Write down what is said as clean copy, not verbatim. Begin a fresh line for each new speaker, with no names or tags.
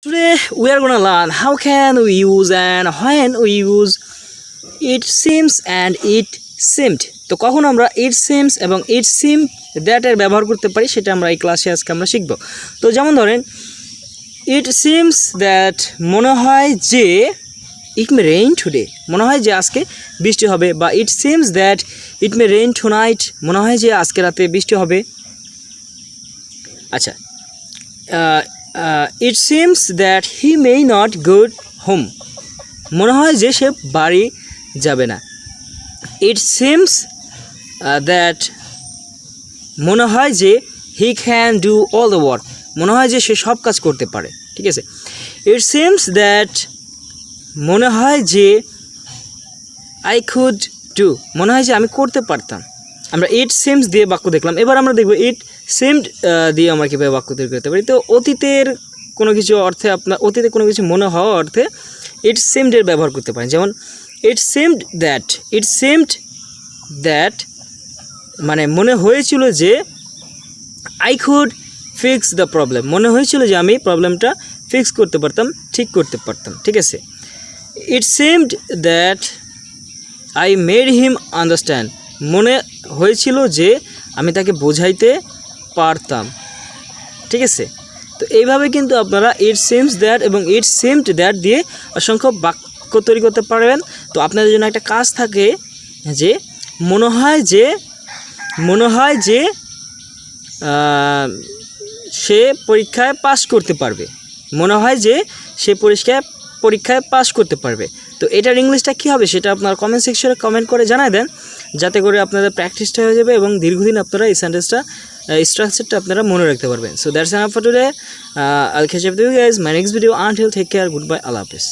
Today we are gonna learn how can we use and when we use it seems and it seemed. তো কখন আমরা it seems এবং it seemed that এর ব্যবহার করতে পারি সেটা আমরা এই ক্লাসে আজকে আমরা শিখব। তো যেমন ধরেন it seems that মনে হয় যে it may rain today, মনে হয় যে আজকে বৃষ্টি হবে, বা it seems that it may rain tonight, মনে হয় যে আজকে রাতে বৃষ্টি হবে। আচ্ছা, it seems that he may not go home, মনে হয় যে সে বাড়ি যাবে না। it seems that মনে হয় যে he can do all the work, মনে হয় যে সে সব কাজ করতে পারে। ঠিক আছে, it seems that মনে হয় যে I could do, মনে হয় যে আমি করতে পারতাম। আমরা it seems দিয়ে বাক্য দেখলাম, এবার আমরা দেখব it seemed দিয়ে আমরা কীভাবে বাক্য তৈরি করতে পারি। তো অতীতের কোনো কিছু অর্থে আপনার অতীতে কোনো কিছু মনে হওয়া অর্থে it seemed এর ব্যবহার করতে পারেন। যেমন it seemed that মানে মনে হয়েছিল যে I could fix the problem, মনে হয়েছিল যে আমি প্রবলেমটা ফিক্স করতে পারতাম, ঠিক করতে পারতাম। ঠিক আছে, it seemed that I made him understand, মনে হয়েছিল যে আমি তাকে বোঝাইতে পারতাম। ঠিক আছে, তো এইভাবে কিন্তু আপনারা it seems that এবং it seemed that দিয়ে অসংখ্য বাক্য তৈরি করতে পারবেন। তো আপনাদের জন্য একটা কাজ থাকে যে মনে হয় যে সে পরীক্ষায় পাস করতে পারবে, মনে হয় যে সে পরীক্ষায় পাস করতে পারবে। তো এটার ইংলিশটা কী হবে সেটা আপনারা কমেন্ট সেকশনে কমেন্ট করে জানাই দেন, যাতে করে আপনাদের প্র্যাকটিসটা হয়ে যাবে এবং দীর্ঘদিন আপনারা এই সেন্টেন্সটা স্ট্রাকচারটা আপনারা মনে রাখতে পারবেন। So that's enough for today. I'll catch up with you guys my next video. Until take care, good bye, আল্লাহ হাফেজ।